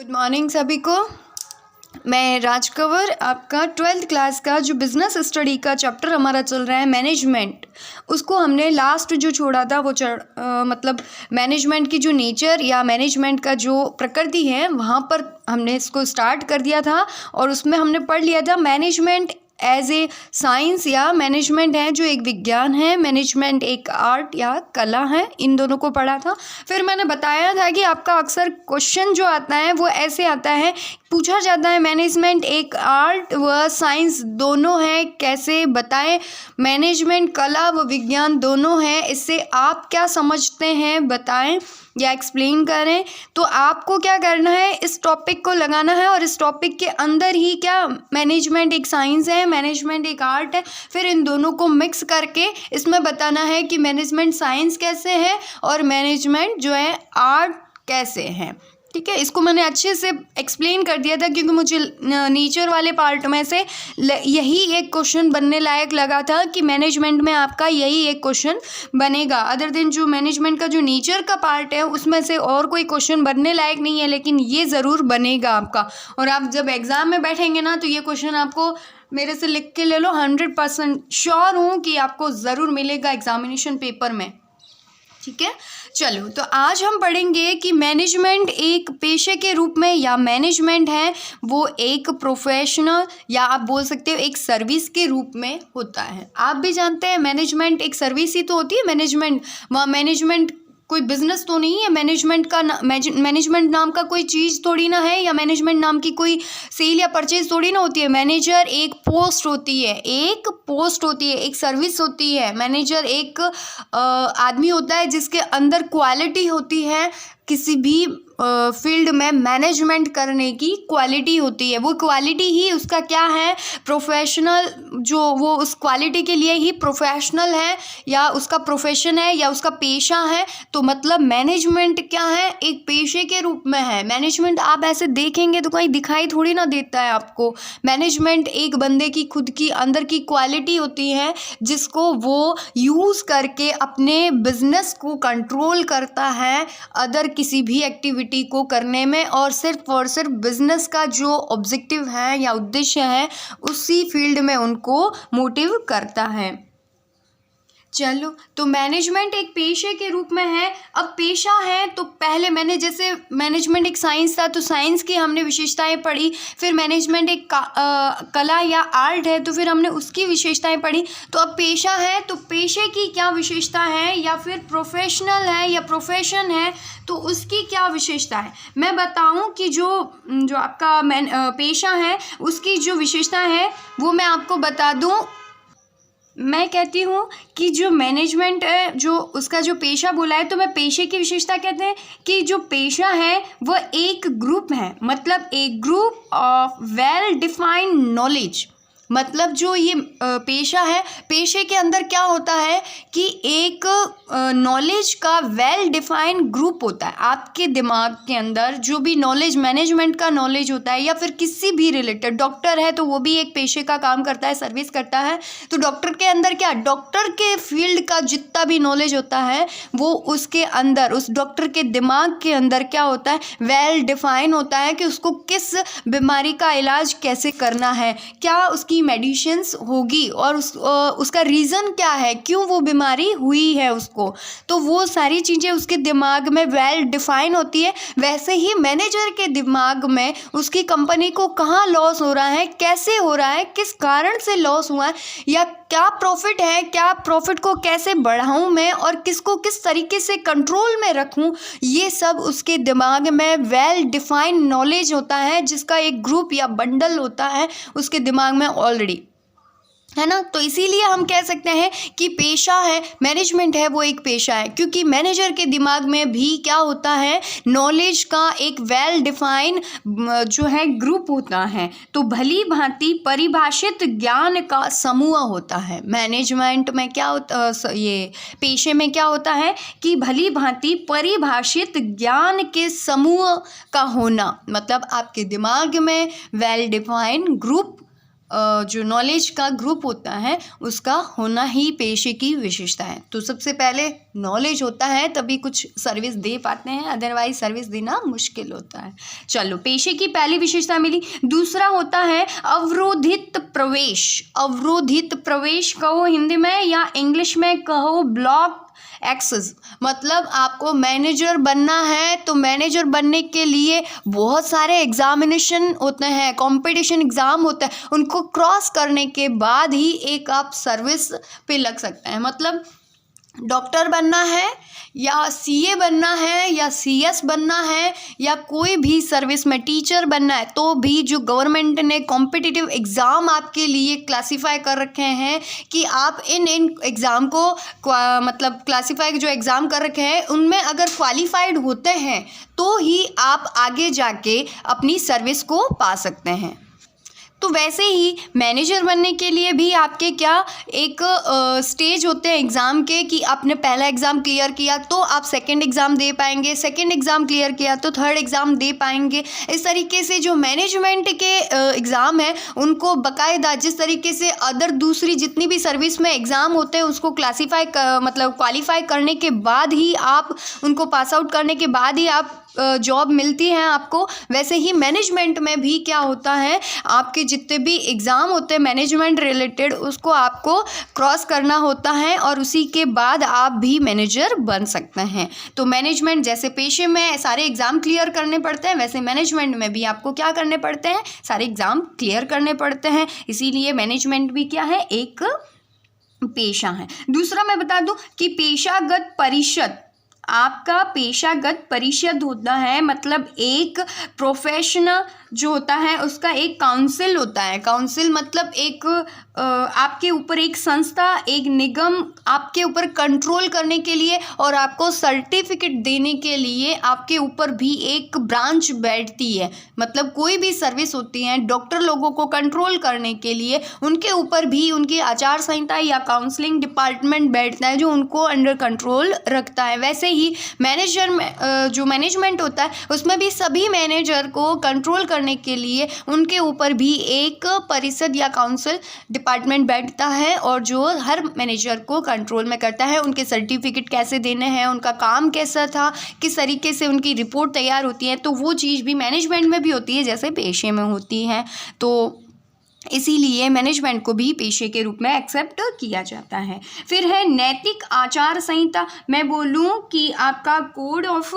Good morning सभी को। मैं राज कंवर, आपका 12th क्लास का जो बिज़नेस स्टडी का चैप्टर हमारा चल रहा है मैनेजमेंट, उसको हमने लास्ट जो छोड़ा था वो मतलब मैनेजमेंट की जो नेचर या मैनेजमेंट का जो प्रकृति है वहाँ पर हमने इसको स्टार्ट कर दिया था। और उसमें हमने पढ़ लिया था मैनेजमेंट एज ए साइंस या मैनेजमेंट है जो एक विज्ञान है, मैनेजमेंट एक आर्ट या कला है, इन दोनों को पढ़ा था। फिर मैंने बताया था कि आपका अक्सर क्वेश्चन जो आता है वो ऐसे आता है, पूछा जाता है मैनेजमेंट एक आर्ट व साइंस दोनों है, कैसे बताएं। मैनेजमेंट कला व विज्ञान दोनों है, इससे आप क्या समझते हैं बताएं या एक्सप्लेन करें। तो आपको क्या करना है, इस टॉपिक को लगाना है और इस टॉपिक के अंदर ही क्या मैनेजमेंट एक साइंस है, मैनेजमेंट एक आर्ट है, फिर इन दोनों को मिक्स करके इसमें बताना है कि मैनेजमेंट साइंस कैसे है और मैनेजमेंट जो है आर्ट कैसे है। ठीक है, इसको मैंने अच्छे से एक्सप्लेन कर दिया था क्योंकि मुझे नेचर वाले पार्ट में से यही एक क्वेश्चन बनने लायक लगा था कि मैनेजमेंट में आपका यही एक क्वेश्चन बनेगा। अदर देन जो मैनेजमेंट का जो नेचर का पार्ट है उसमें से और कोई क्वेश्चन बनने लायक नहीं है, लेकिन ये ज़रूर बनेगा आपका। और आप जब एग्ज़ाम में बैठेंगे ना तो ये क्वेश्चन आपको मेरे से लिख के ले लो, 100% श्योर हूँ कि आपको ज़रूर मिलेगा एग्जामिनेशन पेपर में। ठीक है, चलो तो आज हम पढ़ेंगे कि मैनेजमेंट एक पेशे के रूप में या मैनेजमेंट है वो एक प्रोफेशनल या आप बोल सकते हो एक सर्विस के रूप में होता है। आप भी जानते हैं मैनेजमेंट एक सर्विस ही तो होती है। मैनेजमेंट कोई बिजनेस तो नहीं है। मैनेजमेंट नाम का कोई चीज़ थोड़ी ना है, या मैनेजमेंट नाम की कोई सेल या परचेज थोड़ी ना होती है। मैनेजर एक पोस्ट होती है, एक सर्विस होती है। मैनेजर एक आदमी होता है जिसके अंदर क्वालिटी होती है, किसी भी फील्ड में मैनेजमेंट करने की क्वालिटी होती है। वो क्वालिटी ही उसका क्या है, प्रोफेशनल, जो वो उस क्वालिटी के लिए ही प्रोफेशनल है या उसका प्रोफेशन है या उसका पेशा है। तो मतलब मैनेजमेंट क्या है, एक पेशे के रूप में है। मैनेजमेंट आप ऐसे देखेंगे तो कहीं दिखाई थोड़ी ना देता है आपको। मैनेजमेंट एक बंदे की खुद की अंदर की क्वालिटी होती है जिसको वो यूज़ करके अपने बिजनेस को कंट्रोल करता है अदर किसी भी एक्टिविटी को करने में, और सिर्फ बिजनेस का जो ऑब्जेक्टिव है या उद्देश्य है उसी फील्ड में उनको मोटिव करता है। चलो तो मैनेजमेंट एक पेशे के रूप में है। अब पेशा है तो पहले मैंने जैसे मैनेजमेंट एक साइंस था तो साइंस की हमने विशेषताएं पढ़ी, फिर मैनेजमेंट एक कला या आर्ट है तो फिर हमने उसकी विशेषताएं पढ़ी। तो अब पेशा है तो पेशे की क्या विशेषता है, या फिर प्रोफेशनल है या प्रोफेशन है तो उसकी क्या विशेषता है। मैं बताऊं कि जो आपका पेशा है उसकी जो विशेषता है वो मैं आपको बता दूं। मैं कहती हूँ कि जो मैनेजमेंट है, जो उसका जो पेशा बोला है, तो मैं पेशे की विशेषता कहते हैं कि जो पेशा है वो एक ग्रुप है, मतलब एक group of well defined knowledge. मतलब जो ये पेशा है, पेशे के अंदर क्या होता है कि एक नॉलेज का वेल डिफाइंड ग्रुप होता है। आपके दिमाग के अंदर जो भी नॉलेज, मैनेजमेंट का नॉलेज होता है या फिर किसी भी रिलेटेड, डॉक्टर है तो वो भी एक पेशे का काम करता है, सर्विस करता है। तो डॉक्टर के अंदर क्या, डॉक्टर के फील्ड का जितना भी नॉलेज होता है वो उसके अंदर, उस डॉक्टर के दिमाग के अंदर क्या होता है, वेल डिफाइन होता है कि उसको किस बीमारी का इलाज कैसे करना है, क्या उसकी मेडिसिन्स होगी और उसका रीज़न क्या है, क्यों वो बीमारी हुई है उसको। तो वो सारी चीज़ें उसके दिमाग में वेल डिफाइन होती है। वैसे ही मैनेजर के दिमाग में उसकी कंपनी को कहाँ लॉस हो रहा है, कैसे हो रहा है, किस कारण से लॉस हुआ है, या क्या प्रॉफिट है, क्या प्रॉफिट को कैसे बढ़ाऊं मैं और किसको किस तरीके से कंट्रोल में रखूं, ये सब उसके दिमाग में वेल डिफाइंड नॉलेज होता है जिसका एक ग्रुप या बंडल होता है उसके दिमाग में ऑलरेडी, है ना। तो इसीलिए हम कह सकते हैं कि पेशा है, मैनेजमेंट है वो एक पेशा है, क्योंकि मैनेजर के दिमाग में भी क्या होता है, नॉलेज का एक वेल डिफाइन जो है ग्रुप होता है। तो भली भांति परिभाषित ज्ञान का समूह होता है। मैनेजमेंट में क्या होता, ये पेशे में क्या होता है कि भली भांति परिभाषित ज्ञान के समूह का होना, मतलब आपके दिमाग में वेल डिफाइन ग्रुप जो नॉलेज का ग्रुप होता है उसका होना ही पेशे की विशेषता है। तो सबसे पहले नॉलेज होता है तभी कुछ सर्विस दे पाते हैं, अदरवाइज सर्विस देना मुश्किल होता है। चलो, पेशे की पहली विशेषता मिली। दूसरा होता है अवरोधित प्रवेश। अवरोधित प्रवेश कहो हिंदी में, या इंग्लिश में कहो ब्लॉक एक्सेस। मतलब आपको मैनेजर बनना है तो मैनेजर बनने के लिए बहुत सारे एग्जामिनेशन होते हैं, कंपटीशन एग्ज़ाम होता है, उनको क्रॉस करने के बाद ही एक आप सर्विस पे लग सकते हैं। मतलब डॉक्टर बनना है या सीए बनना है या सीएस बनना है या कोई भी सर्विस में टीचर बनना है, तो भी जो गवर्नमेंट ने कॉम्पिटिटिव एग्ज़ाम आपके लिए क्लासीफाई कर रखे हैं कि आप इन एग्ज़ाम को मतलब क्लासीफाई जो एग्ज़ाम कर रखे हैं उनमें अगर क्वालिफाइड होते हैं तो ही आप आगे जाके अपनी सर्विस को पा सकते हैं। तो वैसे ही मैनेजर बनने के लिए भी आपके क्या एक स्टेज होते हैं एग्ज़ाम के, कि आपने पहला एग्ज़ाम क्लियर किया तो आप सेकंड एग्ज़ाम दे पाएंगे, सेकंड एग्ज़ाम क्लियर किया तो थर्ड एग्ज़ाम दे पाएंगे। इस तरीके से जो मैनेजमेंट के एग्ज़ाम है उनको बाकायदा जिस तरीके से अदर दूसरी जितनी भी सर्विस में एग्ज़ाम होते हैं उसको मतलब क्वालिफाई करने के बाद ही आप उनको पास आउट करने के बाद ही आप जॉब मिलती है आपको, वैसे ही मैनेजमेंट में भी क्या होता है, आपके जितने भी एग्ज़ाम होते हैं मैनेजमेंट रिलेटेड उसको आपको क्रॉस करना होता है और उसी के बाद आप भी मैनेजर बन सकते हैं। तो मैनेजमेंट जैसे पेशे में सारे एग्ज़ाम क्लियर करने पड़ते हैं, वैसे मैनेजमेंट में भी आपको क्या करने पड़ते हैं, सारे एग्ज़ाम क्लियर करने पड़ते हैं। इसीलिए मैनेजमेंट भी क्या है, एक पेशा है। दूसरा मैं बता दूं कि पेशागत परिषद, आपका पेशागत परिषद होता है, मतलब एक प्रोफेशनल जो होता है उसका एक काउंसिल होता है। काउंसिल मतलब एक आपके ऊपर एक संस्था, एक निगम आपके ऊपर कंट्रोल करने के लिए और आपको सर्टिफिकेट देने के लिए आपके ऊपर भी एक ब्रांच बैठती है। मतलब कोई भी सर्विस होती है, डॉक्टर लोगों को कंट्रोल करने के लिए उनके ऊपर भी उनकी आचार संहिता या काउंसलिंग डिपार्टमेंट बैठता है जो उनको अंडर कंट्रोल रखता है। वैसे ही मैनेजर में जो मैनेजमेंट होता है उसमें भी सभी मैनेजर को कंट्रोल करने के लिए उनके ऊपर भी एक परिषद या काउंसिल डिपार्टमेंट बैठता है और जो हर मैनेजर को कंट्रोल में करता है। उनके सर्टिफिकेट कैसे देने हैं, उनका काम कैसा था, किस तरीके से उनकी रिपोर्ट तैयार होती है, तो वो चीज़ भी मैनेजमेंट में भी होती है जैसे पेशे में होती है। तो इसीलिए मैनेजमेंट को भी पेशे के रूप में एक्सेप्ट किया जाता है। फिर है नैतिक आचार संहिता। मैं बोलूँ कि आपका कोड ऑफ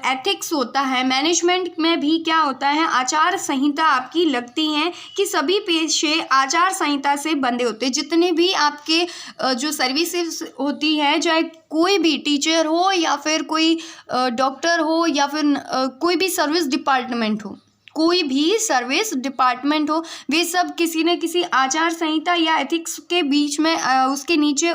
एथिक्स होता है। मैनेजमेंट में भी क्या होता है, आचार संहिता आपकी लगती हैं कि सभी पेशे आचार संहिता से बंधे होते हैं। जितने भी आपके जो सर्विसेज होती है, चाहे कोई भी टीचर हो या फिर कोई डॉक्टर हो या फिर कोई भी सर्विस डिपार्टमेंट हो, कोई भी सर्विस डिपार्टमेंट हो, वे सब किसी न किसी आचार संहिता या एथिक्स के बीच में उसके नीचे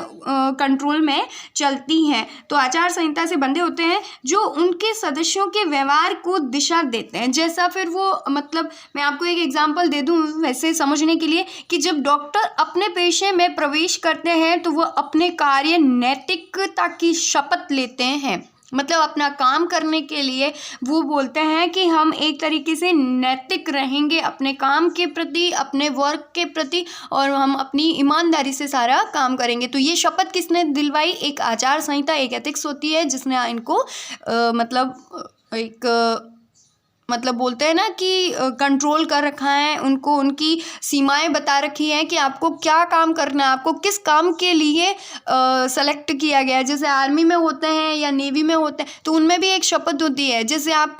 कंट्रोल में चलती हैं। तो आचार संहिता से बंधे होते हैं जो उनके सदस्यों के व्यवहार को दिशा देते हैं। जैसा फिर वो मतलब मैं आपको एक एग्जांपल दे दूं वैसे समझने के लिए, कि जब डॉक्टर अपने पेशे में प्रवेश करते हैं तो वो अपने कार्य नैतिकता की शपथ लेते हैं। मतलब अपना काम करने के लिए वो बोलते हैं कि हम एक तरीके से नैतिक रहेंगे अपने काम के प्रति, अपने वर्क के प्रति, और हम अपनी ईमानदारी से सारा काम करेंगे। तो ये शपथ किसने दिलवाई, एक आचार संहिता, एक एथिक्स होती है जिसने इनको मतलब बोलते हैं ना कि कंट्रोल कर रखा है, उनको उनकी सीमाएं बता रखी हैं कि आपको क्या काम करना है, आपको किस काम के लिए सेलेक्ट किया गया है। जैसे आर्मी में होते हैं या नेवी में होते हैं तो उनमें भी एक शपथ होती है। जैसे आप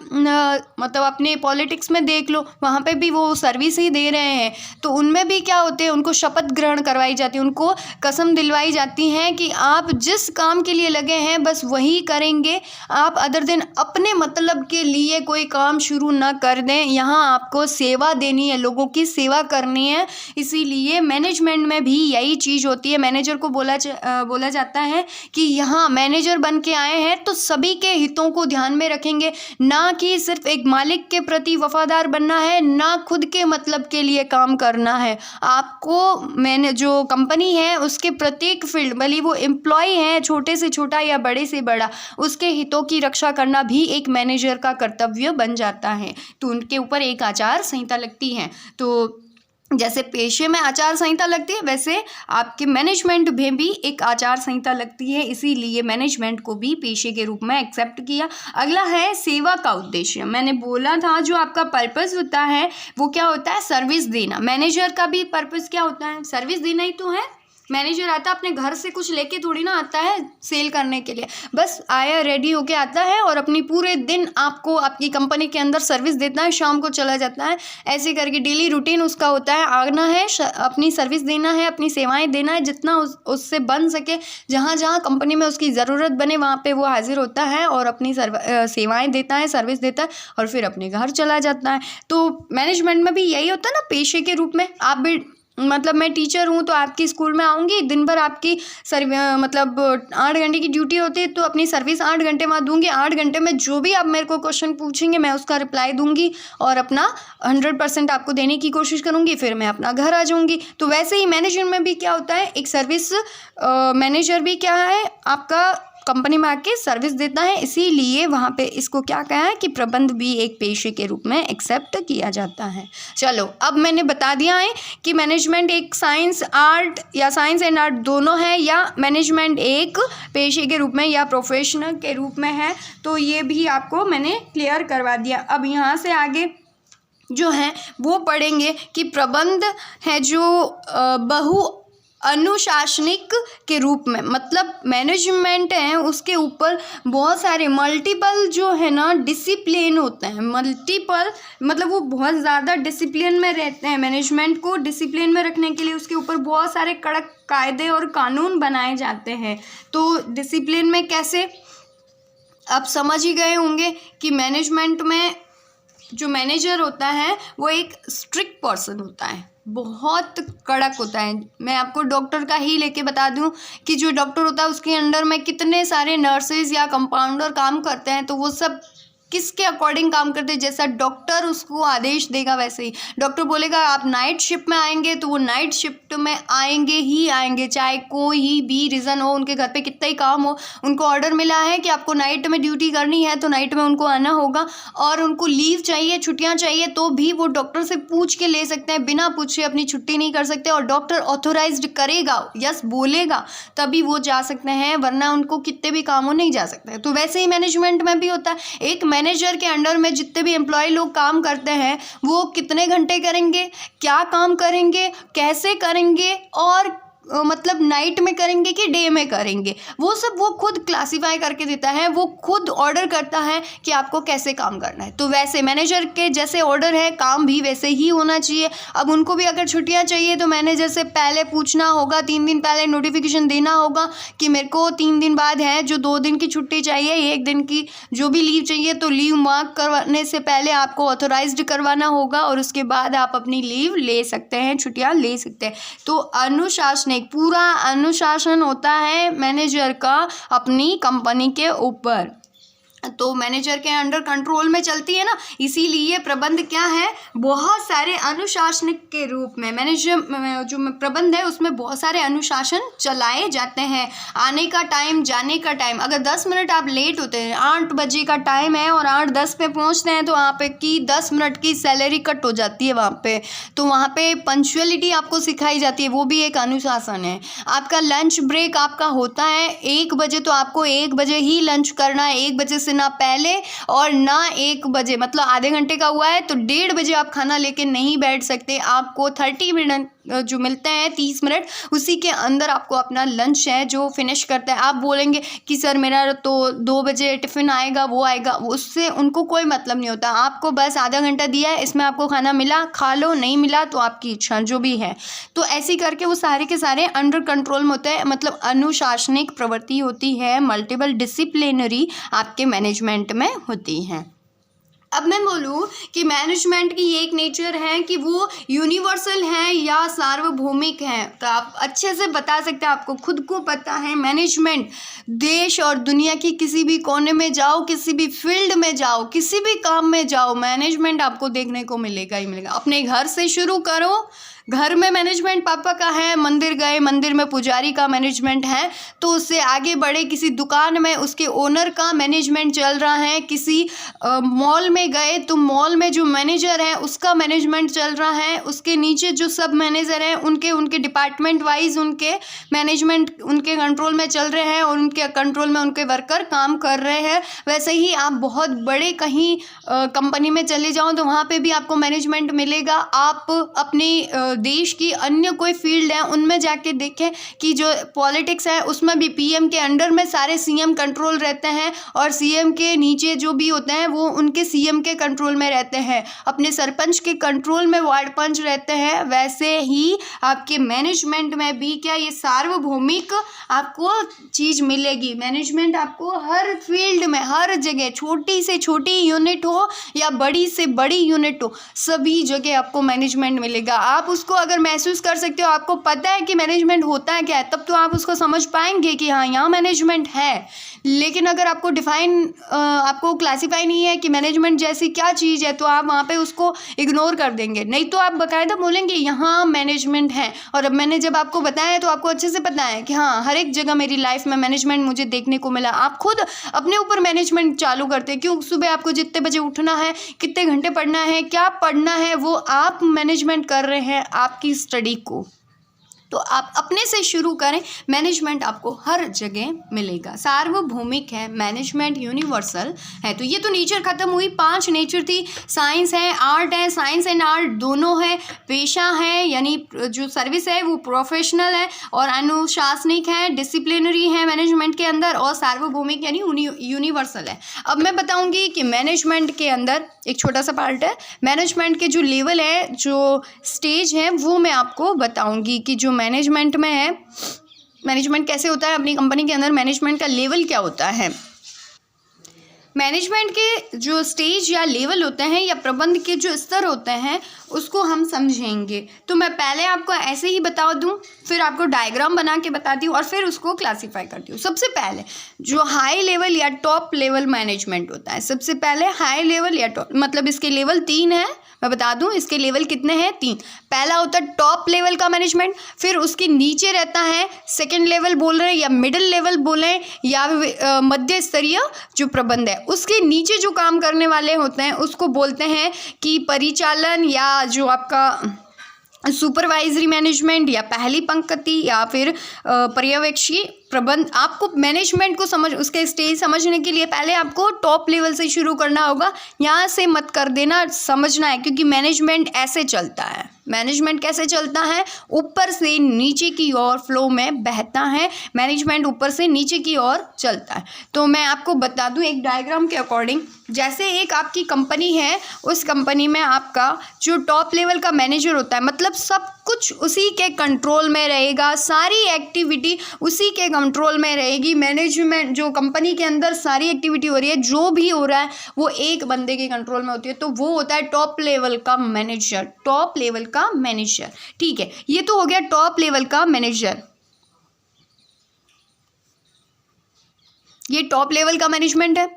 मतलब अपने पॉलिटिक्स में देख लो, वहाँ पे भी वो सर्विस ही दे रहे हैं तो उनमें भी क्या होते हैं, उनको शपथ ग्रहण करवाई जाती है, उनको कसम दिलवाई जाती है कि आप जिस काम के लिए लगे हैं बस वही करेंगे, आप अदर दिन अपने मतलब के लिए कोई काम शुरू ना कर दें। यहाँ आपको सेवा देनी है, लोगों की सेवा करनी है। इसीलिए मैनेजमेंट में भी यही चीज़ होती है। मैनेजर को बोला जाता है कि यहाँ मैनेजर बन के आए हैं तो सभी के हितों को ध्यान में रखेंगे, ना कि सिर्फ एक मालिक के प्रति वफादार बनना है, ना खुद के मतलब के लिए काम करना है। आपको जो कंपनी है उसके प्रत्येक फील्ड, भले वो एम्प्लॉय है छोटे से छोटा या बड़े से बड़ा, उसके हितों की रक्षा करना भी एक मैनेजर का कर्तव्य बन जाता है। तो उनके ऊपर एक आचार संहिता लगती है। तो जैसे पेशे में आचार संहिता लगती है, वैसे आपके मैनेजमेंट में भी एक आचार संहिता लगती है, इसीलिए मैनेजमेंट को भी पेशे के रूप में एक्सेप्ट किया। अगला है सेवा का उद्देश्य। मैंने बोला था जो आपका पर्पस होता है वो क्या होता है, सर्विस देना। मैनेजर का भी पर्पस क्या होता है, सर्विस देना ही तो है। मैनेजर आता है अपने घर से कुछ लेके थोड़ी ना आता है सेल करने के लिए, बस आया रेडी होके आता है और अपनी पूरे दिन आपको आपकी कंपनी के अंदर सर्विस देता है, शाम को चला जाता है। ऐसे करके डेली रूटीन उसका होता है, आना है, अपनी सर्विस देना है, अपनी सेवाएं देना है, जितना उससे बन सके, जहाँ जहाँ कंपनी में उसकी ज़रूरत बने वहाँ पे वो हाजिर होता है और अपनी सेवाएं देता है, सर्विस देता है और फिर अपने घर चला जाता है। तो मैनेजमेंट में भी यही होता है ना, पेशे के रूप में। आप भी मतलब मैं टीचर हूँ तो आपकी स्कूल में आऊँगी, दिन भर आपकी मतलब 8 घंटे की ड्यूटी होती है, तो अपनी सर्विस 8 घंटे बाद दूँगी। 8 घंटे में जो भी आप मेरे को क्वेश्चन पूछेंगे मैं उसका रिप्लाई दूँगी और अपना 100% आपको देने की कोशिश करूँगी, फिर मैं अपना घर आ जाऊँगी। तो वैसे ही मैनेजर में भी क्या होता है, एक सर्विस मैनेजर भी क्या है, आपका कंपनी में आके सर्विस देता है, इसीलिए वहाँ पे इसको क्या कहा है कि प्रबंध भी एक पेशे के रूप में एक्सेप्ट किया जाता है। चलो, अब मैंने बता दिया है कि मैनेजमेंट एक साइंस आर्ट या साइंस एंड आर्ट दोनों है, या मैनेजमेंट एक पेशे के रूप में या प्रोफेशनल के रूप में है। तो ये भी आपको मैंने क्लियर करवा दिया। अब यहाँ से आगे जो है वो पढ़ेंगे कि प्रबंध है जो बहु अनुशासनिक के रूप में, मतलब मैनेजमेंट है उसके ऊपर बहुत सारे मल्टीपल जो है ना डिसिप्लिन होते हैं। मल्टीपल मतलब वो बहुत ज़्यादा डिसिप्लिन में रहते हैं। मैनेजमेंट को डिसिप्लिन में रखने के लिए उसके ऊपर बहुत सारे कड़क कायदे और कानून बनाए जाते हैं। तो डिसिप्लिन में कैसे, आप समझ ही गए होंगे कि मैनेजमेंट में जो मैनेजर होता है वो एक स्ट्रिक्ट पर्सन होता है, बहुत कड़क होता है। मैं आपको डॉक्टर का ही लेके बता दूं कि जो डॉक्टर होता है उसके अंडर में कितने सारे नर्सेज या कंपाउंडर काम करते हैं, तो वो सब किसके अकॉर्डिंग काम करते हैं, जैसा डॉक्टर उसको आदेश देगा वैसे ही। डॉक्टर बोलेगा आप नाइट शिफ्ट में आएंगे तो वो नाइट शिफ्ट में आएंगे ही आएंगे, चाहे कोई भी रीज़न हो, उनके घर पे कितना ही काम हो, उनको ऑर्डर मिला है कि आपको नाइट में ड्यूटी करनी है तो नाइट में उनको आना होगा। और उनको लीव चाहिए, छुट्टियाँ चाहिए, तो भी वो डॉक्टर से पूछ के ले सकते हैं, बिना पूछे अपनी छुट्टी नहीं कर सकते। और डॉक्टर ऑथोराइज्ड करेगा, यस बोलेगा, तभी वो जा सकते हैं, वरना उनको कितने भी कामों नहीं जा सकते। तो वैसे ही मैनेजमेंट में भी होता है। एक मैनेजर के अंडर में जितने भी एम्प्लॉय लोग काम करते हैं वो कितने घंटे करेंगे, क्या काम करेंगे, कैसे करेंगे, और मतलब नाइट में करेंगे कि डे में करेंगे, वो सब वो खुद क्लासीफाई करके देता है, वो खुद ऑर्डर करता है कि आपको कैसे काम करना है। तो वैसे मैनेजर के जैसे ऑर्डर है, काम भी वैसे ही होना चाहिए। अब उनको भी अगर छुट्टियां चाहिए तो मैनेजर से पहले पूछना होगा, 3 दिन पहले नोटिफिकेशन देना होगा कि मेरे को 3 दिन बाद है जो 2 दिन की छुट्टी चाहिए, 1 दिन की जो भी लीव चाहिए, तो लीव मार्क करवाने से पहले आपको ऑथोराइज्ड करवाना होगा और उसके बाद आप अपनी लीव ले सकते हैं, छुट्टियाँ ले सकते हैं। तो अनुशासन, एक पूरा अनुशासन होता है मैनेजर का अपनी कंपनी के ऊपर। तो मैनेजर के अंडर कंट्रोल में चलती है ना, इसीलिए प्रबंध क्या है, बहुत सारे अनुशासनिक के रूप में। मैनेजर जो प्रबंध है उसमें बहुत सारे अनुशासन चलाए जाते हैं। आने का टाइम, जाने का टाइम, अगर 10 मिनट आप लेट होते हैं, 8 बजे का टाइम है और 8:10 पे पहुंचते हैं, तो वहाँ पे की 10 मिनट की सैलरी कट हो जाती है वहाँ पे। तो वहाँ पे पंक्चुअलिटी आपको सिखाई जाती है, वो भी एक अनुशासन है। आपका लंच ब्रेक आपका होता है 1 बजे, तो आपको 1 बजे ही लंच करना है, 1 बजे से ना पहले और ना 1 बजे, मतलब आधे घंटे का हुआ है तो 1:30 बजे आप खाना लेके नहीं बैठ सकते। आपको 30 मिनट जो मिलते हैं, 30 मिनट, उसी के अंदर आपको अपना लंच है जो फिनिश करता है। आप बोलेंगे कि सर मेरा तो 2 बजे टिफ़िन आएगा, वो आएगा, उससे उनको कोई मतलब नहीं होता। आपको बस आधा घंटा दिया है, इसमें आपको खाना मिला खा लो, नहीं मिला तो आपकी इच्छा, जो भी है। तो ऐसे करके वो सारे के सारे अंडर कंट्रोल में होते हैं, मतलब अनुशासनिक प्रवृत्ति होती है, मल्टीपल डिसिप्लिनरी आपके मैनेजमेंट में होती हैं। अब मैं बोलूँ कि मैनेजमेंट की ये एक नेचर है कि वो यूनिवर्सल है या सार्वभौमिक है, तो आप अच्छे से बता सकते हैं, आपको खुद को पता है। मैनेजमेंट देश और दुनिया की किसी भी कोने में जाओ, किसी भी फील्ड में जाओ, किसी भी काम में जाओ, मैनेजमेंट आपको देखने को मिलेगा ही मिलेगा। अपने घर से शुरू करो, घर में मैनेजमेंट पापा का है, मंदिर गए, मंदिर में पुजारी का मैनेजमेंट है, तो उससे आगे बढ़े किसी दुकान में उसके ओनर का मैनेजमेंट चल रहा है, किसी मॉल में में गए तो मॉल में जो मैनेजर है उसका मैनेजमेंट चल रहा है, उसके नीचे जो सब मैनेजर हैं उनके डिपार्टमेंट वाइज उनके मैनेजमेंट उनके कंट्रोल में चल रहे हैं और उनके कंट्रोल में उनके वर्कर काम कर रहे हैं। वैसे ही आप बहुत बड़े कहीं कंपनी में चले जाओ तो वहाँ पे भी आपको मैनेजमेंट मिलेगा। आप अपने देश की अन्य कोई फील्ड है उनमें जाके देखें कि जो पॉलिटिक्स है उसमें भी पीएम के अंडर में सारे सीएम कंट्रोल रहते हैं और सीएम के नीचे जो भी होते हैं वो उनके सीएम के कंट्रोल में रहते हैं, अपने सरपंच के कंट्रोल में वार्ड पंच रहते हैं। वैसे ही आपके मैनेजमेंट में भी क्या ये सार्वभौमिक आपको चीज़ मिलेगी। मैनेजमेंट आपको हर फील्ड में हर जगह, छोटी से छोटी यूनिट हो या बड़ी से बड़ी यूनिट हो, सभी जगह आपको मैनेजमेंट मिलेगा। आप उसको अगर महसूस कर सकते हो, आपको पता है कि मैनेजमेंट होता है क्या है, तब तो आप उसको समझ पाएंगे कि हाँ यहाँ मैनेजमेंट है। लेकिन अगर आपको आपको क्लासीफाई नहीं है कि मैनेजमेंट जैसी क्या चीज़ है तो आप वहाँ पे उसको इग्नोर कर देंगे, नहीं तो आप बाकायदा बोलेंगे यहाँ मैनेजमेंट है। और अब मैंने जब आपको बताया है तो आपको अच्छे से पता है कि हाँ हर एक जगह मेरी लाइफ में मैनेजमेंट मुझे देखने को मिला। आप खुद अपने ऊपर मैनेजमेंट चालू करते हैं, क्यों सुबह आपको जितने बजे उठना है, कितने घंटे पढ़ना है, क्या पढ़ना है, वो आप मैनेजमेंट कर रहे हैं आपकी स्टडी को। तो आप अपने से शुरू करें, मैनेजमेंट आपको हर जगह मिलेगा। सार्वभौमिक है, मैनेजमेंट यूनिवर्सल है। तो ये तो नेचर ख़त्म हुई, 5 नेचर थी। साइंस है, आर्ट है, साइंस एंड आर्ट दोनों है, पेशा है यानी जो सर्विस है वो प्रोफेशनल है, और अनुशासनिक है, डिसिप्लिनरी है मैनेजमेंट के अंदर, और सार्वभौमिक यानी यूनिवर्सल है। अब मैं बताऊंगी कि मैनेजमेंट के अंदर एक छोटा सा पार्ट है, मैनेजमेंट के जो लेवल है, जो स्टेज है, वो मैं आपको बताऊंगी कि जो मैनेजमेंट में है, मैनेजमेंट कैसे होता है अपनी कंपनी के अंदर, मैनेजमेंट का लेवल क्या होता है। मैनेजमेंट के जो स्टेज या लेवल होते हैं या प्रबंध के जो स्तर होते हैं उसको हम समझेंगे। तो मैं पहले आपको ऐसे ही बता दूं, फिर आपको डायग्राम बना के बताती हूँ और फिर उसको क्लासीफाई करती हूँ। सबसे पहले जो हाई लेवल या टॉप लेवल मैनेजमेंट होता है, सबसे पहले हाई लेवल या टॉप, मतलब इसके लेवल 3 है। मैं बता दूं इसके लेवल कितने हैं, 3। पहला होता है टॉप लेवल का मैनेजमेंट, फिर उसके नीचे रहता है सेकंड लेवल बोल रहे हैं या मिडिल लेवल बोलें या मध्य स्तरीय जो प्रबंध है, उसके नीचे जो काम करने वाले होते हैं उसको बोलते हैं कि परिचालन या जो आपका सुपरवाइजरी मैनेजमेंट या पहली पंक्ति या फिर पर्यवेक्षी प्रबंध। आपको मैनेजमेंट को उसके स्टेज समझने के लिए पहले आपको टॉप लेवल से शुरू करना होगा, यहाँ से मत कर देना, समझना है, क्योंकि मैनेजमेंट ऐसे चलता है। मैनेजमेंट कैसे चलता है, ऊपर से नीचे की ओर फ्लो में बहता है, मैनेजमेंट ऊपर से नीचे की ओर चलता है। तो मैं आपको बता दूं एक डायग्राम के अकॉर्डिंग, जैसे एक आपकी कंपनी है, उस कंपनी में आपका जो टॉप लेवल का मैनेजर होता है, मतलब सब कुछ उसी के कंट्रोल में रहेगा, सारी एक्टिविटी उसी के कंट्रोल में रहेगी। मैनेजमेंट जो कंपनी के अंदर सारी एक्टिविटी हो रही है, जो भी हो रहा है वो एक बंदे के कंट्रोल में होती है, तो वो होता है टॉप लेवल का मैनेजर। टॉप लेवल का मैनेजर, ठीक है, ये तो हो गया टॉप लेवल का मैनेजर, ये टॉप लेवल का मैनेजमेंट है।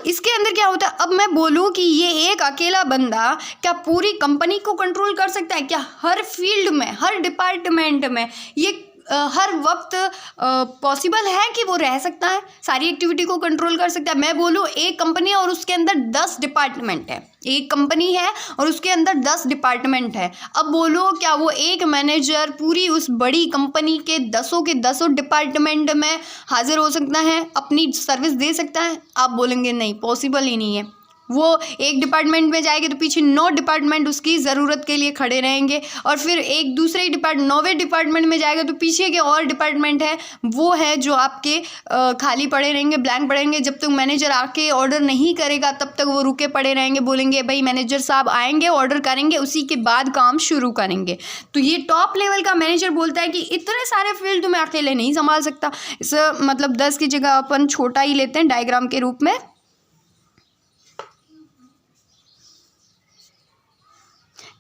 इसके अंदर क्या होता है, अब मैं बोलूं कि ये एक अकेला बंदा क्या पूरी कंपनी को कंट्रोल कर सकता है क्या, हर फील्ड में, हर डिपार्टमेंट में ये हर वक्त पॉसिबल है कि वो रह सकता है, सारी एक्टिविटी को कंट्रोल कर सकता है। मैं बोलूँ एक कंपनी है और उसके अंदर 10 डिपार्टमेंट है, एक कंपनी है और उसके अंदर 10 डिपार्टमेंट है। अब बोलो क्या वो एक मैनेजर पूरी उस बड़ी कंपनी के 10 डिपार्टमेंट में हाजिर हो सकता है, अपनी सर्विस दे सकता है? आप बोलेंगे नहीं, पॉसिबल ही नहीं है। वो एक डिपार्टमेंट में जाएगी तो पीछे 9 डिपार्टमेंट उसकी ज़रूरत के लिए खड़े रहेंगे, और फिर एक दूसरे 9वें डिपार्टमेंट में जाएगा तो पीछे के और डिपार्टमेंट है वो है जो आपके खाली पड़े रहेंगे, ब्लैंक पड़ेंगे। जब तक मैनेजर आके ऑर्डर नहीं करेगा तब तक वो रुके पड़े रहेंगे, बोलेंगे भाई मैनेजर साहब आएंगे, ऑर्डर करेंगे, उसी के बाद काम शुरू करेंगे। तो ये टॉप लेवल का मैनेजर बोलता है कि इतने सारे फील्ड तो मैं अकेले नहीं संभाल सकता। इस मतलब 10 की जगह अपन छोटा ही लेते हैं डायग्राम के रूप में।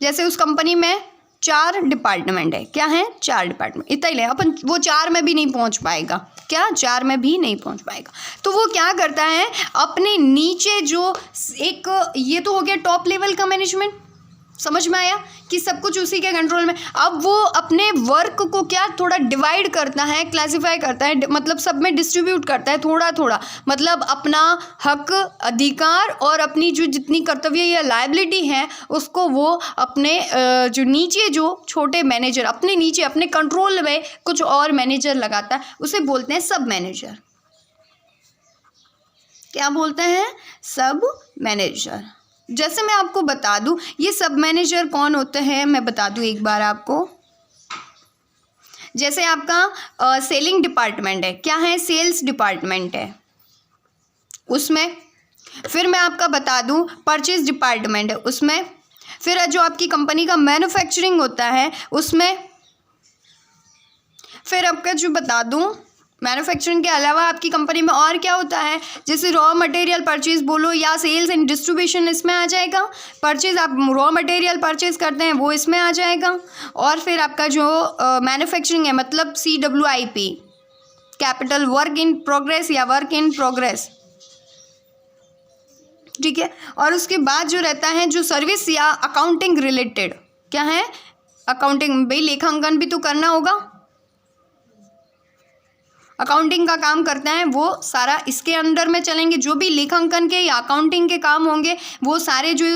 जैसे उस कंपनी में 4 डिपार्टमेंट है, क्या है 4 डिपार्टमेंट, इतना ही ले अपन, वो 4 में भी नहीं पहुंच पाएगा, क्या 4 में भी नहीं पहुंच पाएगा। तो वो क्या करता है, अपने नीचे जो एक, ये तो हो गया टॉप लेवल का मैनेजमेंट, समझ में आया कि सब कुछ उसी के कंट्रोल में। अब वो अपने वर्क को क्या थोड़ा डिवाइड करता है, क्लासिफाई करता है, मतलब सब में डिस्ट्रीब्यूट करता है थोड़ा थोड़ा, मतलब अपना हक, अधिकार और अपनी जो जितनी कर्तव्य या लायबिलिटी है उसको वो अपने जो नीचे जो छोटे मैनेजर, अपने नीचे अपने कंट्रोल में कुछ और मैनेजर लगाता है, उसे बोलते हैं सब मैनेजर। क्या बोलते हैं? सब मैनेजर। जैसे मैं आपको बता दूं ये सब मैनेजर कौन होते हैं, मैं बता दूं एक बार आपको। जैसे आपका सेलिंग डिपार्टमेंट है, क्या है? सेल्स डिपार्टमेंट है उसमें। फिर मैं आपका बता दूं परचेज डिपार्टमेंट है उसमें। फिर जो आपकी कंपनी का मैन्युफैक्चरिंग होता है उसमें। फिर आपका जो बता दूं मैन्युफैक्चरिंग के अलावा आपकी कंपनी में और क्या होता है, जैसे रॉ मटेरियल परचेज बोलो या सेल्स एंड डिस्ट्रीब्यूशन इसमें आ जाएगा। परचेज आप रॉ मटेरियल परचेज करते हैं वो इसमें आ जाएगा। और फिर आपका जो मैन्युफैक्चरिंग है मतलब CWIP, capital work in progress या वर्क इन प्रोग्रेस, ठीक है। और उसके बाद जो रहता है जो सर्विस या अकाउंटिंग रिलेटेड, क्या है? अकाउंटिंग, भाई लेखांकन भी तो करना होगा, अकाउंटिंग का काम करते हैं वो सारा इसके अंडर में चलेंगे। जो भी लेखांकन के या अकाउंटिंग के काम होंगे वो सारे जो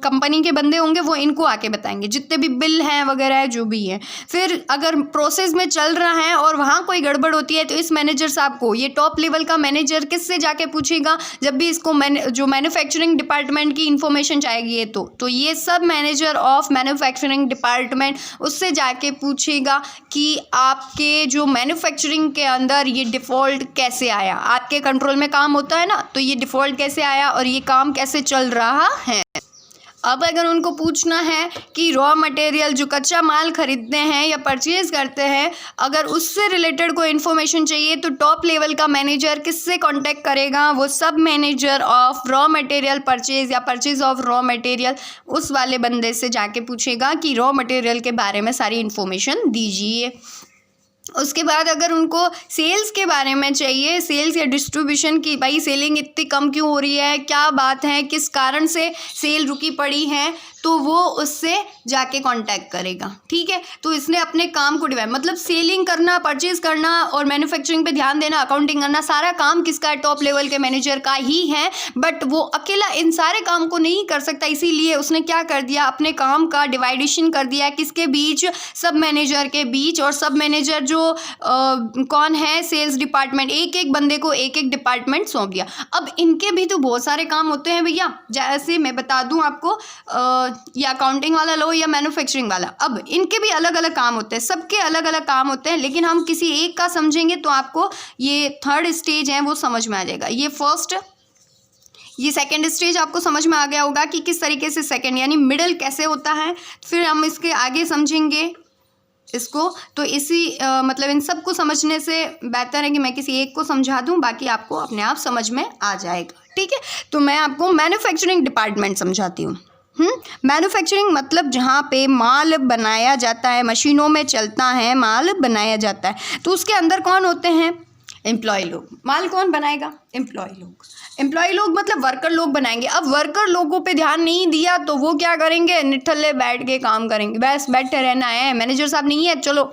कंपनी के बंदे होंगे वो इनको आके बताएंगे, जितने भी बिल हैं वगैरह है जो भी है। फिर अगर प्रोसेस में चल रहा है और वहाँ कोई गड़बड़ होती है तो इस मैनेजर साहब को, ये टॉप लेवल का मैनेजर किससे जाके पूछेगा जब भी इसको जो मैन्युफैक्चरिंग डिपार्टमेंट की इंफॉर्मेशन चाहिए है तो ये सब मैनेजर ऑफ मैन्युफैक्चरिंग डिपार्टमेंट उससे जाके पूछेगा कि आपके जो मैन्युफैक्चरिंग के अंदर ये डिफ़ॉल्ट कैसे आया। आपके कंट्रोल में काम होता है ना, तो ये डिफ़ॉल्ट कैसे आया और ये काम कैसे चल रहा है। अब अगर उनको पूछना है कि रॉ मटेरियल जो कच्चा माल खरीदते हैं या परचेज़ करते हैं, अगर उससे रिलेटेड कोई इन्फॉर्मेशन चाहिए तो टॉप लेवल का मैनेजर किससे कांटेक्ट करेगा? वो सब manager of raw material purchase या परचेज़ ऑफ रॉ मटेरियल, उस वाले बंदे से जाके पूछेगा कि रॉ मटेरियल के बारे में सारी इन्फॉर्मेशन दीजिए। उसके बाद अगर उनको सेल्स के बारे में चाहिए, सेल्स या डिस्ट्रीब्यूशन की, भाई सेलिंग इतनी कम क्यों हो रही है, क्या बात है, किस कारण से सेल रुकी पड़ी है, तो वो उससे जाके कांटेक्ट करेगा, ठीक है। तो इसने अपने काम को डिवाइड, मतलब सेलिंग करना, परचेज करना और मैन्युफैक्चरिंग पे ध्यान देना, अकाउंटिंग करना, सारा काम किसका है? टॉप लेवल के मैनेजर का ही है। बट वो अकेला इन सारे काम को नहीं कर सकता, इसीलिए उसने क्या कर दिया, अपने काम का डिवाइडेशन कर दिया किसके बीच? सब मैनेजर के बीच। और सब मैनेजर जो कौन है? सेल्स डिपार्टमेंट, एक एक बंदे को एक एक डिपार्टमेंट सौंप दिया। अब इनके भी तो बहुत सारे काम होते हैं भैया, जैसे मैं बता दूं आपको, या अकाउंटिंग वाला लो या मैन्युफैक्चरिंग वाला, अब इनके भी अलग अलग काम होते हैं, सबके अलग अलग काम होते हैं, लेकिन हम किसी एक का समझेंगे तो आपको ये थर्ड स्टेज है वो समझ में आ जाएगा। ये फर्स्ट, ये सेकंड स्टेज आपको समझ में आ गया होगा कि किस तरीके से सेकंड यानी मिडिल कैसे होता है। फिर हम इसके आगे समझेंगे इसको, तो इसी मतलब इन सब को समझने से बेहतर है कि मैं किसी एक को समझा दूं, बाकी आपको अपने आप समझ में आ जाएगा, ठीक है। तो मैं आपको मैन्युफैक्चरिंग डिपार्टमेंट समझाती हूँ। मैन्युफैक्चरिंग मतलब जहाँ पे माल बनाया जाता है, मशीनों में चलता है, माल बनाया जाता है, तो उसके अंदर कौन होते हैं? एम्प्लॉय लोग। माल कौन बनाएगा? एम्प्लॉय लोग। एम्प्लॉय लोग मतलब वर्कर लोग बनाएंगे। अब वर्कर लोगों पे ध्यान नहीं दिया तो वो क्या करेंगे? निठल्ले बैठ के काम करेंगे, बस बैठे रहना है, मैनेजर साहब नहीं है, चलो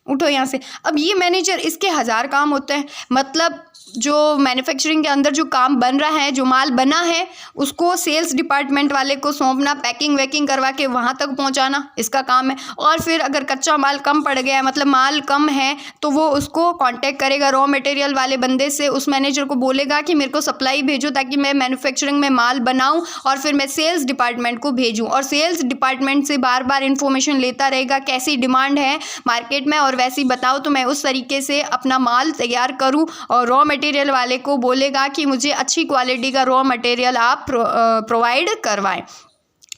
उठो यहाँ से। अब ये मैनेजर, इसके 1000 काम होते हैं, मतलब जो मैन्युफैक्चरिंग के अंदर जो काम बन रहा है, जो माल बना है, उसको सेल्स डिपार्टमेंट वाले को सौंपना, पैकिंग वैकिंग करवा के वहाँ तक पहुँचाना, इसका काम है। और फिर अगर कच्चा माल कम पड़ गया है, मतलब माल कम है, तो वो उसको कांटेक्ट करेगा रॉ मटेरियल वाले बंदे से, उस मैनेजर को बोलेगा कि मेरे को सप्लाई भेजो ताकि मैं मैन्युफैक्चरिंग में माल बनाऊँ और फिर मैं सेल्स डिपार्टमेंट को भेजूँ। और सेल्स डिपार्टमेंट से बार बार इन्फॉर्मेशन लेता रहेगा कैसी डिमांड है मार्केट में और वैसी बताओ तो मैं उस तरीके से अपना माल तैयार करूँ। और रॉ मटेरियल वाले को बोलेगा कि मुझे अच्छी क्वालिटी का रॉ मटेरियल आप प्रोवाइड करवाएं,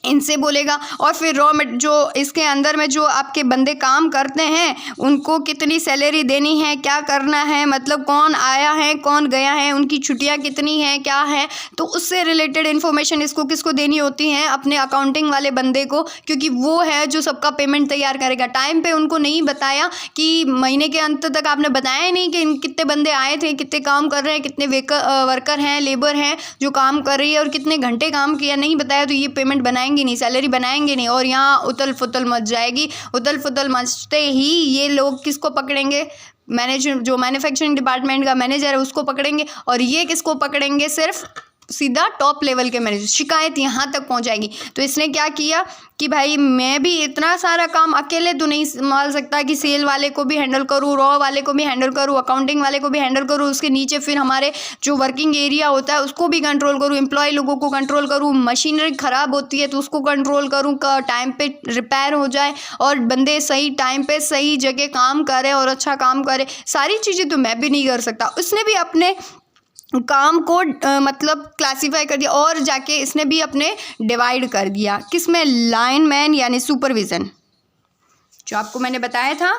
इनसे बोलेगा। और फिर जो इसके अंदर में जो आपके बंदे काम करते हैं उनको कितनी सैलरी देनी है, क्या करना है, मतलब कौन आया है कौन गया है, उनकी छुट्टियां कितनी हैं क्या है, तो उससे रिलेटेड इन्फॉर्मेशन इसको किसको देनी होती है? अपने अकाउंटिंग वाले बंदे को, क्योंकि वो है जो सबका पेमेंट तैयार करेगा। टाइम पे उनको नहीं बताया कि महीने के अंत तक आपने बताया ही नहीं कि कितने बंदे आए थे, कितने काम कर रहे हैं, कितने वर्कर हैं, लेबर हैं जो काम कर रही है और कितने घंटे काम किया, नहीं बताया, तो ये पेमेंट बनाएंगे बनाएंगे नहीं, सैलरी बनाएंगे नहीं, और यहाँ उथल पुथल मच जाएगी। उथल पुथल मचते ही ये लोग किसको पकड़ेंगे? जो मैन्युफैक्चरिंग डिपार्टमेंट का मैनेजर है उसको पकड़ेंगे, और ये किसको पकड़ेंगे? सिर्फ सीधा टॉप लेवल के मैनेजर। शिकायत यहाँ तक पहुँच जाएगी। तो इसने क्या किया कि भाई मैं भी इतना सारा काम अकेले तो नहीं संभाल सकता कि सेल वाले को भी हैंडल करूँ, रॉ वाले को भी हैंडल करूँ, अकाउंटिंग वाले को भी हैंडल करूँ, उसके नीचे फिर हमारे जो वर्किंग एरिया होता है उसको भी कंट्रोल करूँ, एम्प्लॉय लोगों को कंट्रोल करूँ, मशीनरी ख़राब होती है तो उसको कंट्रोल करूँ, टाइम पे रिपेयर हो जाए और बंदे सही टाइम पे सही जगह काम करें और अच्छा काम करें। सारी चीज़ें तो मैं भी नहीं कर सकता। उसने भी अपने काम को मतलब क्लासीफाई कर दिया, और जाके इसने भी अपने डिवाइड कर दिया किसमें? लाइनमैन यानी सुपरविज़न, जो आपको मैंने बताया था,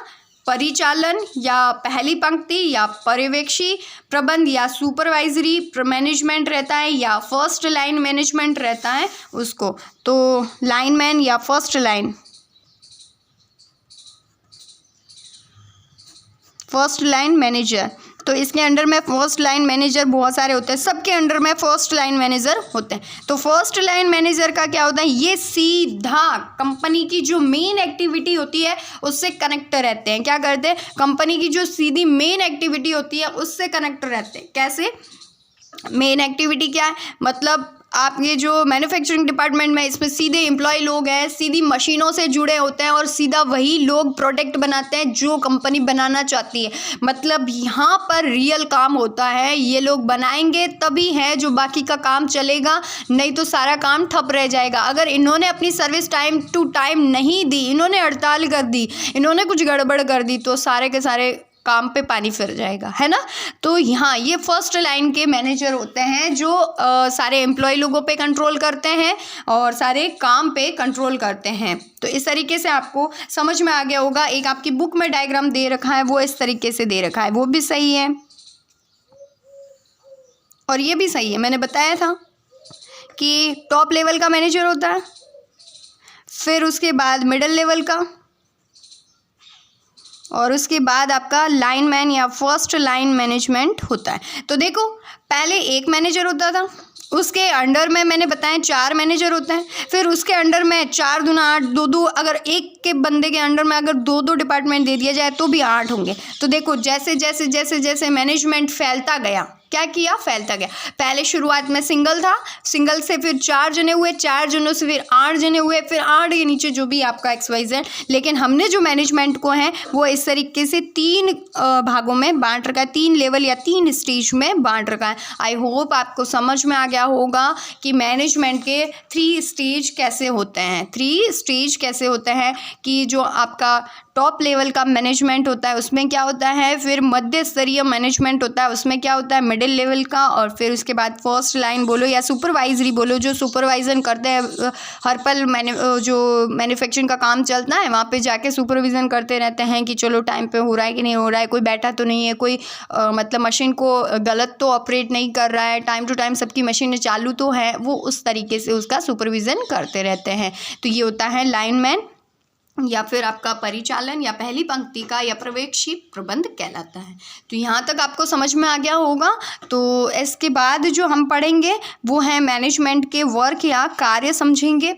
परिचालन या पहली पंक्ति या पर्यवेक्षी प्रबंध या सुपरवाइजरी मैनेजमेंट रहता है या फर्स्ट लाइन मैनेजमेंट रहता है उसको। तो लाइनमैन या फर्स्ट लाइन मैनेजर, तो इसके अंडर में फर्स्ट लाइन मैनेजर बहुत सारे होते हैं, सबके अंडर में फर्स्ट लाइन मैनेजर होते हैं। तो फर्स्ट लाइन मैनेजर का क्या होता है? ये सीधा कंपनी की जो मेन एक्टिविटी होती है उससे कनेक्ट रहते हैं। क्या करते हैं? कंपनी की जो सीधी मेन एक्टिविटी होती है उससे कनेक्ट रहते हैं। कैसे मेन एक्टिविटी क्या है? मतलब आप ये जो मैन्युफैक्चरिंग डिपार्टमेंट में इसमें सीधे एम्प्लॉय लोग हैं, सीधी मशीनों से जुड़े होते हैं और सीधा वही लोग प्रोडक्ट बनाते हैं जो कंपनी बनाना चाहती है। मतलब यहाँ पर रियल काम होता है, ये लोग बनाएंगे तभी है जो बाकी का काम चलेगा, नहीं तो सारा काम ठप रह जाएगा। अगर इन्होंने अपनी सर्विस टाइम टू टाइम नहीं दी, इन्होंने हड़ताल कर दी, इन्होंने कुछ गड़बड़ कर दी, तो सारे के सारे काम पे पानी फिर जाएगा, है ना। तो यहाँ ये फर्स्ट लाइन के मैनेजर होते हैं जो सारे एम्प्लॉय लोगों पे कंट्रोल करते हैं और सारे काम पे कंट्रोल करते हैं। तो इस तरीके से आपको समझ में आ गया होगा। एक आपकी बुक में डायग्राम दे रखा है, वो इस तरीके से दे रखा है, वो भी सही है और ये भी सही है। मैंने बताया था कि टॉप लेवल का मैनेजर होता है, फिर उसके बाद मिडिल लेवल का, और उसके बाद आपका लाइनमैन या फर्स्ट लाइन मैनेजमेंट होता है। तो देखो पहले एक मैनेजर होता था, उसके अंडर में मैंने बताया 4 मैनेजर होते हैं, फिर उसके अंडर में 4 दूना 8, 2 अगर एक के बंदे के अंडर में अगर 2 डिपार्टमेंट दे दिया जाए तो भी 8 होंगे। तो देखो जैसे जैसे जैसे जैसे मैनेजमेंट फैलता गया, क्या किया? फैलता गया। पहले शुरुआत में सिंगल था, सिंगल से फिर 4 जने हुए, 4 जनों से फिर 8 जने हुए, फिर 8 के नीचे जो भी आपका XYZ। लेकिन हमने जो मैनेजमेंट को है वो इस तरीके से 3 भागों में बांट रखा है, 3 लेवल या 3 स्टेज में बांट रखा है। आई होप आपको समझ में आ गया होगा कि मैनेजमेंट के 3 स्टेज कैसे होते हैं। 3 स्टेज कैसे होते हैं कि जो आपका टॉप लेवल का मैनेजमेंट होता है उसमें क्या होता है, फिर मध्य स्तरीय मैनेजमेंट होता है उसमें क्या होता है, मिडिल लेवल का, और फिर उसके बाद फर्स्ट लाइन बोलो या सुपरवाइजरी बोलो, जो सुपरवाइजन करते हैं हर पल। जो मैन्युफैक्चरिंग का काम चलता है वहाँ पे जाके सुपरविज़न करते रहते हैं कि चलो टाइम पे हो रहा है कि नहीं हो रहा है, कोई बैठा तो नहीं है, कोई मतलब मशीन को गलत तो ऑपरेट नहीं कर रहा है, टाइम टू टाइम सबकी मशीनें चालू तो है, वो उस तरीके से उसका सुपरविज़न करते रहते हैं। तो ये होता है लाइनमैन या फिर आपका परिचालन या पहली पंक्ति का या पर्यवेक्षी प्रबंध कहलाता है। तो यहाँ तक आपको समझ में आ गया होगा। तो इसके बाद जो हम पढ़ेंगे वो है मैनेजमेंट के वर्क या कार्य समझेंगे।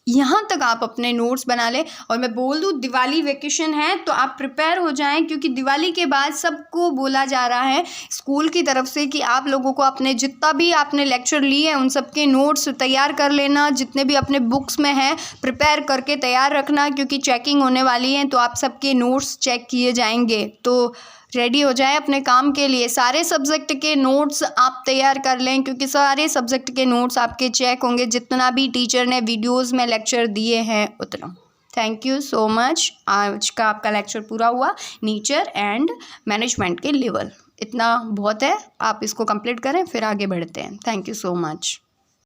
यहाँ तक आप अपने नोट्स बना लें, और मैं बोल दूँ दिवाली वेकेशन है तो आप प्रिपेयर हो जाएं, क्योंकि दिवाली के बाद सबको बोला जा रहा है स्कूल की तरफ से कि आप लोगों को अपने जितना भी आपने लेक्चर लिए हैं उन सब के नोट्स तैयार कर लेना, जितने भी अपने बुक्स में हैं प्रिपेयर करके तैयार रखना, क्योंकि चेकिंग होने वाली है तो आप सबके नोट्स चेक किए जाएंगे। तो रेडी हो जाए अपने काम के लिए। सारे सब्जेक्ट के नोट्स आप तैयार कर लें, क्योंकि सारे सब्जेक्ट के नोट्स आपके चेक होंगे, जितना भी टीचर ने वीडियोस में लेक्चर दिए हैं उतना। Thank you so much. आज का आपका लेक्चर पूरा हुआ, नेचर एंड मैनेजमेंट के लेवल। इतना बहुत है, आप इसको कंप्लीट करें फिर आगे बढ़ते हैं। Thank you so much.